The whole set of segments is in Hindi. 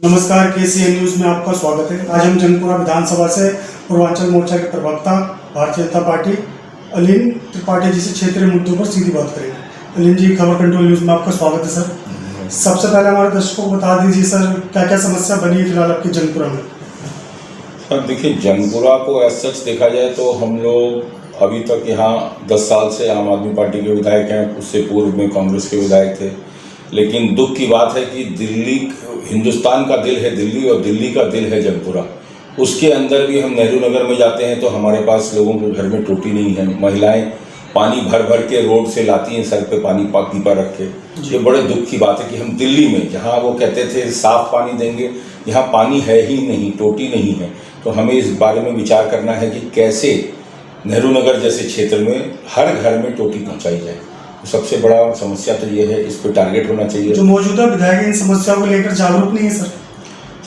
नमस्कार, केसीएन न्यूज में आपका स्वागत है। आज हम जंगपुरा विधानसभा से पूर्वांचल मोर्चा के प्रवक्ता भारतीय जनता पार्टी अलीन त्रिपाठी जी से क्षेत्रीय मुद्दों पर सीधी बात करेंगे। अलीन जी, खबर कंट्रोल न्यूज में आपका स्वागत है सर। सबसे पहले हमारे दर्शकों को बता दीजिए सर, क्या क्या समस्या बनी है फिलहाल आपके जंगपुरा में? सर देखिए, जंगपुरा को एज सच देखा जाए तो हम लोग अभी तक यहाँ 10 साल से आम आदमी पार्टी के विधायक हैं, उससे पूर्व में कांग्रेस के विधायक थे। लेकिन दुख की बात है कि दिल्ली, हिंदुस्तान का दिल है दिल्ली और दिल्ली का दिल है जंगपुरा। उसके अंदर भी हम नेहरू नगर में जाते हैं तो हमारे पास लोगों के घर में टोटी नहीं है। महिलाएं पानी भर भर के रोड से लाती हैं, सर पे पानी पीपा रख के। ये बड़े दुख की बात है कि हम दिल्ली में, जहाँ वो कहते थे साफ पानी देंगे, यहाँ पानी है ही नहीं, टोटी नहीं है। तो हमें इस बारे में विचार करना है कि कैसे नेहरू नगर जैसे क्षेत्र में हर घर में टोटी पहुँचाई जाए। सबसे बड़ा समस्या तो ये है, इस पर टारगेट होना चाहिए। जो मौजूदा विधायक इन समस्याओं को लेकर जागरूक नहीं है सर?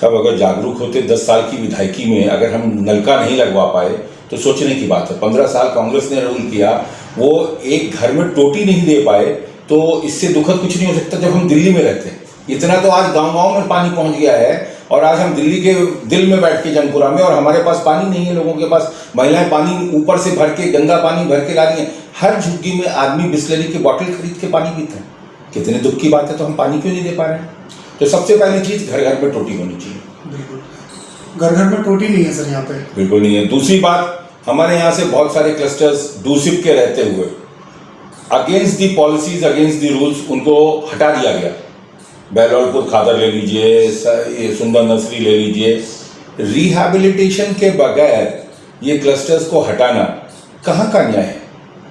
साहब, अगर जागरूक होते 10 साल की विधायकी में अगर हम नलका नहीं लगवा पाए तो सोचने की बात है। 15 साल कांग्रेस ने रूल किया, वो एक घर में टोटी नहीं दे पाए, तो इससे दुखद कुछ नहीं हो सकता जब हम दिल्ली में रहते हैं। इतना तो आज गांव-गांव में पानी पहुंच गया है और आज हम दिल्ली के दिल में बैठ के जंगपुरा में, और हमारे पास पानी नहीं है। लोगों के पास, महिलाएं पानी ऊपर से भर के, गंदा पानी भर के ला रही हैं। हर झुग्गी में आदमी बिस्लरी की बोतल खरीद के पानी पीता है। कितने दुख की बात है। तो हम पानी क्यों नहीं दे पा रहे हैं? तो सबसे पहली चीज, घर घर में टोटी होनी चाहिए। बिल्कुल, घर घर में टोटी नहीं है सर यहाँ पे। बिल्कुल नहीं है। दूसरी बात, हमारे यहाँ से बहुत सारे क्लस्टर्स डूसिप के रहते हुए against the policies, against the rules, उनको हटा दिया गया। बहलौलपुर खादर ले लीजिए, ये सुंदर नर्सरी ले लीजिए। रिहैबिलिटेशन के बगैर ये क्लस्टर्स को हटाना कहाँ का न्याय है?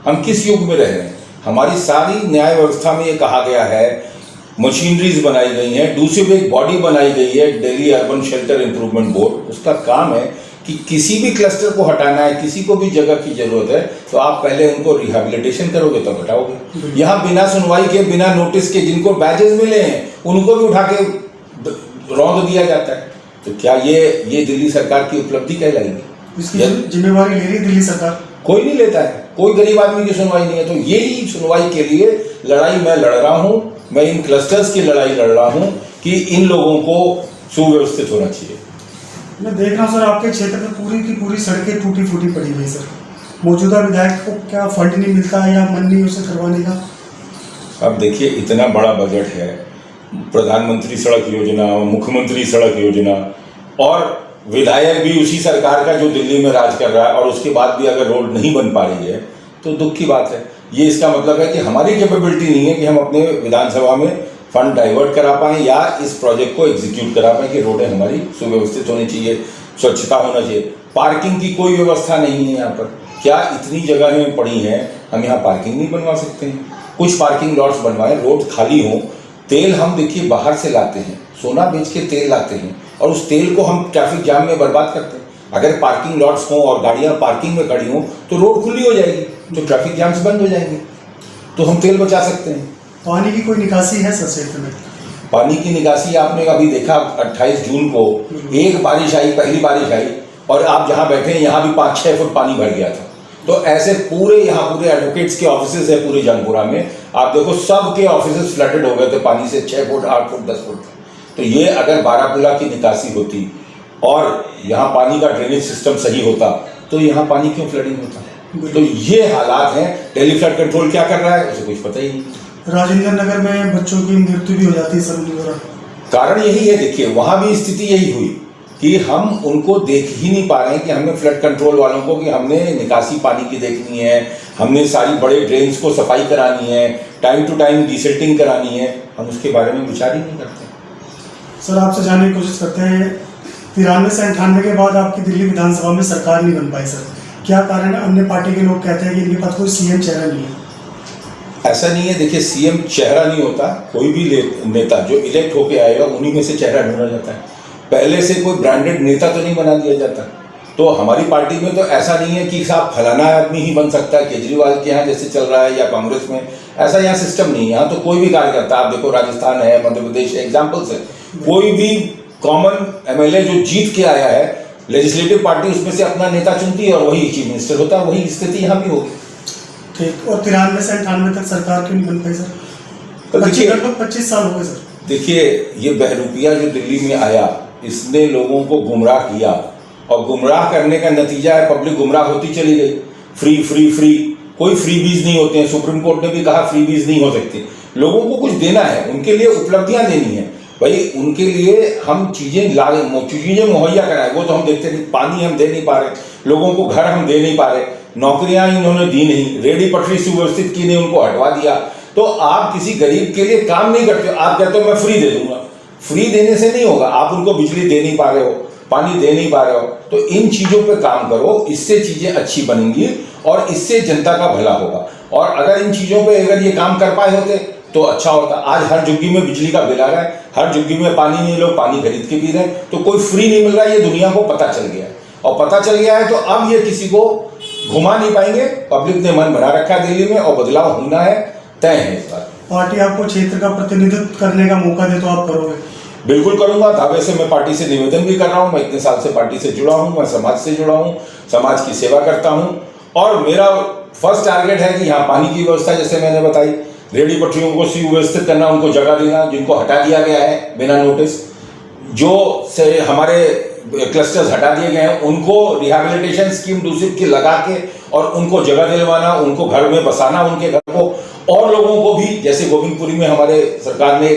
हम किस युग में रह रहे हैं? हमारी सारी न्याय व्यवस्था में ये कहा गया है, मशीनरीज बनाई गई हैं, दूसरी एक बॉडी बनाई गई है, Delhi urban shelter improvement board. उसका काम है कि किसी भी क्लस्टर को हटाना है, किसी को भी जगह की जरूरत है तो आप पहले उनको रिहैबिलिटेशन करोगे तब हटाओगे। यहाँ बिना सुनवाई के, बिना नोटिस के जिनको बैजेस मिले हैं उनको भी उठा के रौंद दिया जाता है। तो क्या ये दिल्ली सरकार की उपलब्धि कहलाएगी? इसकी जिम्मेवारी ले रही है दिल्ली सरकार? कोई नहीं लेता है। कोई गरीब आदमी की सुनवाई नहीं है। तो यही सुनवाई के लिए लड़ाई मैं लड़ रहा हूँ। मैं इन क्लस्टर्स की लड़ाई लड़ रहा हूँ कि इन लोगों को सुव्यवस्थित होना चाहिए। मैं देख रहा हूँ सर, आपके क्षेत्र में पूरी की पूरी सड़कें टूटी फूटी पड़ी हुई है सर। मौजूदा विधायक को क्या फंड नहीं मिलता है या मन नहीं उसे करवाने का? अब देखिए, इतना बड़ा बजट है, प्रधानमंत्री सड़क योजना, मुख्यमंत्री सड़क योजना, और विधायक भी उसी सरकार का जो दिल्ली में राज कर रहा है, और उसके बाद भी अगर रोड नहीं बन पा रही है तो दुख की बात है। ये इसका मतलब है कि हमारी कैपेबिलिटी नहीं है कि हम अपने विधानसभा में फंड डाइवर्ट करा पाएँ या इस प्रोजेक्ट को एग्जीक्यूट करा पाएँ कि रोडें हमारी सुव्यवस्थित होनी चाहिए, स्वच्छता होना चाहिए। पार्किंग की कोई व्यवस्था नहीं है यहाँ पर। क्या इतनी जगहें पड़ी हैं, हम यहाँ पार्किंग नहीं बनवा सकते हैं? कुछ पार्किंग लॉट्स बनवाएं, रोड खाली हो। तेल हम देखिए बाहर से लाते हैं, सोना बेच के तेल लाते हैं, और उस तेल को हम ट्रैफिक जाम में बर्बाद करते हैं। अगर पार्किंग लॉट्स हों और गाड़ियाँ पार्किंग में खड़ी हों तो रोड खुली हो जाएगी, तो ट्रैफिक जाम्स बंद हो जाएंगे, तो हम तेल बचा सकते हैं। पानी की कोई निकासी है सर क्षेत्र में? पानी की निकासी आपने अभी देखा, 28 जून को एक बारिश आई, पहली बारिश आई, और आप जहाँ बैठे हैं यहाँ भी 5-6 फुट पानी भर गया था। तो ऐसे पूरे एडवोकेट्स के ऑफिसेज है पूरे जंगपुरा में, आप देखो सब के ऑफिसेज फ्लडेड हो गए थे पानी से, 6 फुट, 8 फुट, 10 फुट। तो ये अगर बारापुला की निकासी होती और यहाँ पानी का ड्रेनेज सिस्टम सही होता तो यहाँ पानी क्यों फ्लडिंग होता? तो ये हालात हैं। दिल्ली फ्लड कंट्रोल क्या कर रहा है उसे कुछ पता ही नहीं। राजेंद्र नगर में बच्चों की मृत्यु भी हो जाती है सर उनके द्वारा। कारण यही है, देखिए वहां भी स्थिति यही हुई कि हम उनको देख ही नहीं पा रहे हैं कि हमें फ्लड कंट्रोल वालों को कि हमने निकासी पानी की देखनी है, हमने सारी बड़े ड्रेन्स को सफाई करानी है, टाइम टू टाइम डिसेल्टिंग करानी है, हम उसके बारे में विचार ही नहीं करते। सर, आपसे जानने की कोशिश करते हैं, 93 से 98 के बाद आपकी दिल्ली विधानसभा में सरकार नहीं बन पाई सर, क्या कारण है? अन्य पार्टी के लोग कहते हैं कि इनके पास कोई सीएम चेहरा नहीं है। ऐसा नहीं है। देखिए, सीएम चेहरा नहीं होता, कोई भी नेता जो इलेक्ट होके आएगा उन्हीं में से चेहरा ढूंढा जाता है। पहले से कोई ब्रांडेड नेता तो नहीं बना दिया जाता। तो हमारी पार्टी में तो ऐसा नहीं है कि साहब फलाना आदमी ही बन सकता है, केजरीवाल के यहाँ जैसे चल रहा है या कांग्रेस में, ऐसा यहाँ सिस्टम नहीं है। यहाँ तो कोई भी कार्यकर्ता, आप देखो राजस्थान है, मध्य प्रदेश है, एग्जाम्पल्स है, कोई भी कॉमन एमएलए जो जीत के आया है, लेजिस्लेटिव पार्टी उसमें से अपना नेता चुनती है और वही चीफ मिनिस्टर होता है। वही स्थिति यहाँ भी होगी। ठीक। और 93 से 98 तक सरकार क्यों नहीं बन पाई सर? लगभग 25 साल हो गए सर। देखिए, ये बहरूपिया जो दिल्ली में आया, इसने लोगों को गुमराह किया और गुमराह करने का नतीजा है पब्लिक गुमराह होती चली गई। फ्री फ्री फ्री, कोई फ्री बीज नहीं होते हैं। सुप्रीम कोर्ट ने भी कहा फ्री बीज नहीं हो सकते। लोगों को कुछ देना है, उनके लिए उपलब्धियां देनी है भाई, उनके लिए हम चीजें मुहैया कराएं। वो तो हम देखते नहीं, पानी हम दे नहीं पा रहे, लोगों को घर हम दे नहीं पा रहे, नौकरियां इन्होंने दी नहीं, रेडी पटरी सुव्यवस्थित की नहीं, उनको हटवा दिया। तो आप किसी गरीब के लिए काम नहीं करते हो, आप कहते हो मैं फ्री दे दूंगा। फ्री देने से नहीं होगा, आप उनको बिजली दे नहीं पा रहे हो, पानी दे नहीं पा रहे हो। तो इन चीजों पे काम करो, इससे चीजें अच्छी बनेंगी और इससे जनता का भला होगा। और अगर इन चीजों पे अगर ये काम कर पाए होते तो अच्छा होता। आज हर झुग्गी में बिजली का बिल आ रहा है, हर झुग्गी में पानी नहीं, लोग पानी खरीद के पी रहे हैं, तो कोई फ्री नहीं मिल रहा है, ये दुनिया को पता चल गया है। और पता चल गया है तो अब ये किसी को घुमा नहीं पाएंगे। पब्लिक ने मन बना रखा है दिल्ली में और बदलाव होना है, तय है इस बात। पार्टी आपको क्षेत्र का प्रतिनिधित्व करने का मौका दे तो आप करोगे? बिल्कुल करूंगा। दावे से मैं पार्टी से निवेदन भी कर रहा हूं। मैं इतने साल से पार्टी से जुड़ा हूं, मैं समाज से जुड़ा हूं, समाज की सेवा करता हूं और मेरा फर्स्ट टारगेट है कि यहाँ पानी की व्यवस्था, जैसे मैंने बताई, रेडी पटरियों को सुव्यवस्थित करना, उनको जगह देना, जिनको हटा दिया गया है बिना नोटिस, जो से हमारे क्लस्टर्स हटा दिए गए हैं, उनको रिहैबिलिटेशन स्कीम दूसरी की लगा के और उनको जगह दिलवाना, उनको घर में बसाना, उनके घर को, और लोगों को भी, जैसे गोविंदपुरी में हमारे सरकार ने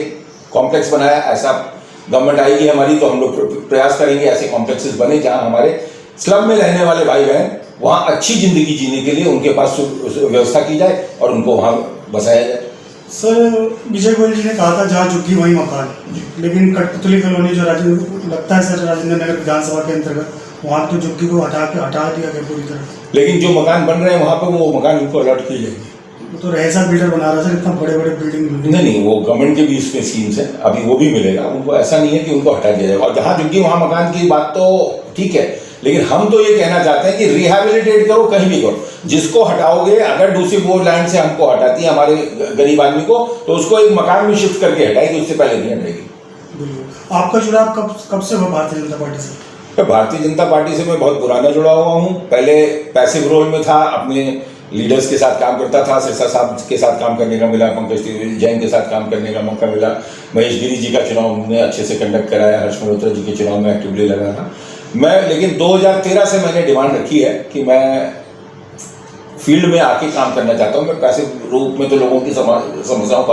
कॉम्प्लेक्स बनाया, ऐसा गवर्नमेंट आएगी हमारी तो हम लोग प्रयास करेंगे ऐसे कॉम्प्लेक्सेस बने जहां हमारे स्लम में रहने वाले भाई बहन वहां अच्छी जिंदगी जीने के लिए उनके पास व्यवस्था की जाए और उनको वहां बसाया जाए। सर, विजय गोयल जी ने कहा था जहाँ झुग्गी वहीं मकान, लेकिन कठपुतली कॉलोनी जो लगता है सर राजेंद्र नगर विधानसभा के अंतर्गत, वहाँ तो झुग्गी को हटा दिया गया पूरी तरह। लेकिन जो मकान बन रहे हैं वहां पर वो मकान उनको अलर्ट किए जाएंगे। तो ऐसा बिल्डर बना रहा है सर, इतना बड़े बड़े बिल्डिंग। नहीं, वो गवर्नमेंट के भी इसमें स्कीम्स हैं, अभी वो भी मिलेगा उनको। ऐसा नहीं है कि उनको हटा दिया जाएगा। और जहाँ झुग्गी वहाँ मकान की बात तो ठीक है, लेकिन हम तो ये कहना चाहते हैं कि रिहैबिलिटेट करो, कहीं भी करो। जिसको हटाओगे, अगर दूसरी वो लैंड से हमको हटाती है हमारे गरीब आदमी को, तो उसको एक मकान में शिफ्ट करके हटाएगी, उससे पहले नहीं हटाएगी। बिल्कुल। आपका जुड़ाव कब से हुआ भारतीय जनता पार्टी से? भारतीय जनता पार्टी से मैं बहुत पुराना जुड़ा हुआ हूँ। पहले पैसिव रोल में था, अपने लीडर्स के साथ काम करता था। सिरसा साहब के साथ काम करने का मिला, पंकज जैन के साथ काम करने का मौका मिला। महेश गिरी जी का चुनाव हमने अच्छे से कंडक्ट कराया, हर्ष मल्होत्रा जी के चुनाव में एक्टिवली लगा था मैं। लेकिन 2013 से मैंने डिमांड रखी है कि मैं फील्ड में आके काम करना चाहता हूँ। मैं पैसिव रूप में तो लोगों की समस्याओं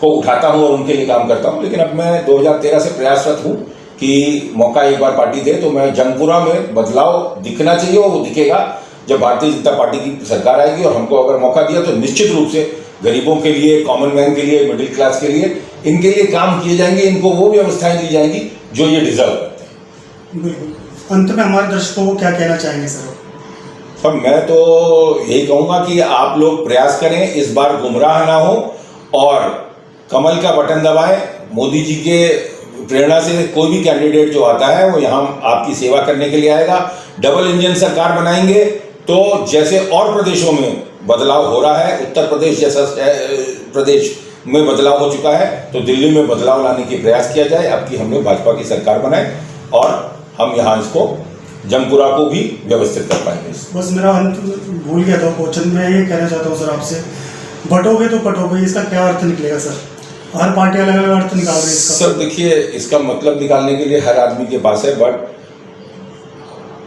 को उठाता हूँ और उनके लिए काम करता हूँ, लेकिन अब मैं 2013 से प्रयासरत हूँ कि मौका एक बार पार्टी दे तो मैं जंगपुरा में बदलाव दिखना चाहिए और वो दिखेगा जब भारतीय जनता पार्टी की सरकार आएगी। और हमको अगर मौका दिया तो निश्चित रूप से गरीबों के लिए, कॉमन मैन के लिए, मिडिल क्लास के लिए, इनके लिए काम किए जाएंगे, इनको वो व्यवस्थाएं दी जाएंगी जो ये डिजर्व करते हैं। बिल्कुल। अंत में हमारे दर्शकों को क्या कहना चाहेंगे सर? सर, मैं तो यही कहूँगा कि आप लोग प्रयास करें, इस बार गुमराह ना हो और कमल का बटन दबाएं। मोदी जी के प्रेरणा से कोई भी कैंडिडेट जो आता है वो यहाँ आपकी सेवा करने के लिए आएगा। डबल इंजन सरकार बनाएंगे तो जैसे और प्रदेशों में बदलाव हो रहा है, उत्तर प्रदेश जैसा प्रदेश में बदलाव हो चुका है, तो दिल्ली में बदलाव लाने की प्रयास किया जाए। अब की हम लोग भाजपा की सरकार बनाए और हम यहाँ इसको जंगपुरा को भी व्यवस्थित कर पाएंगे। बस मेरा अंत भूल गया था क्वेश्चन, मैं ये कहना चाहता हूँ सर आपसे, बटोगे तो पटोगे, इसका क्या अर्थ निकलेगा सर? हर पार्टी अलग अलग अर्थ निकाल रही है इसका। सर देखिए, इसका मतलब निकालने के लिए हर आदमी के पास है, बट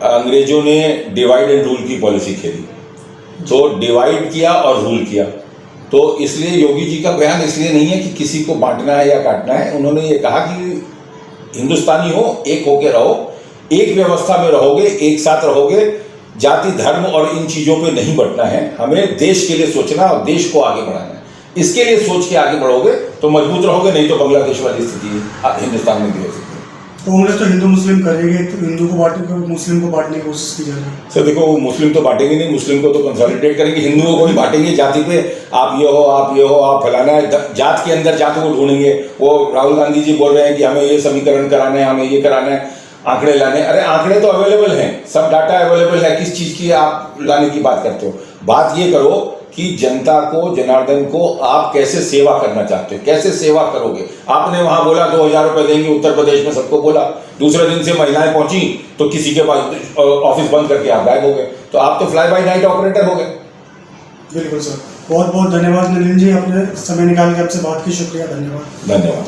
अंग्रेजों ने डिवाइड एंड रूल की पॉलिसी खेली, तो डिवाइड किया और रूल किया। तो इसलिए योगी जी का बयान इसलिए नहीं है कि किसी को बांटना है या काटना है। उन्होंने ये कहा कि हिंदुस्तानी हो, एक होके रहो, एक व्यवस्था में रहोगे, एक साथ रहोगे, जाति धर्म और इन चीज़ों पे नहीं बंटना है। हमें देश के लिए सोचना और देश को आगे बढ़ाना है। इसके लिए सोच के आगे बढ़ोगे तो मजबूत रहोगे, नहीं तो बांग्लादेश वाली स्थिति हिंदुस्तान में भी हो सकती है। कांग्रेस तो हिंदू मुस्लिम करेगी, तो हिंदू को बांटने, मुस्लिम को बांटने की कोशिश की जा रही है। सर देखो, वो मुस्लिम तो बांटेंगे नहीं, मुस्लिम को तो कंसोलिडेट करेंगे, हिंदुओं को भी बांटेंगे जाति पे। आप ये हो, आप ये हो, आप फलाना है, जात के अंदर जात को ढूंढेंगे। वो राहुल गांधी जी बोल रहे हैं कि हमें ये समीकरण कराना है, हमें ये कराना है, आंकड़े लाने। अरे आंकड़े तो अवेलेबल हैं, सब डाटा अवेलेबल है, किस चीज़ की आप लाने की बात करते हो? बात ये करो कि जनता को, जनार्दन को आप कैसे सेवा करना चाहते हो, कैसे सेवा करोगे। आपने वहां बोला 2000 रुपए देंगे, उत्तर प्रदेश में सबको बोला, दूसरे दिन से महिलाएं पहुंची तो किसी के पास ऑफिस बंद करके आप गायब हो गए। तो आप तो फ्लाई बाय नाइट ऑपरेटर हो गए। बिल्कुल सर, बहुत बहुत धन्यवाद नलिन जी, आपने समय निकाल के आपसे बात की, शुक्रिया, धन्यवाद। धन्यवाद।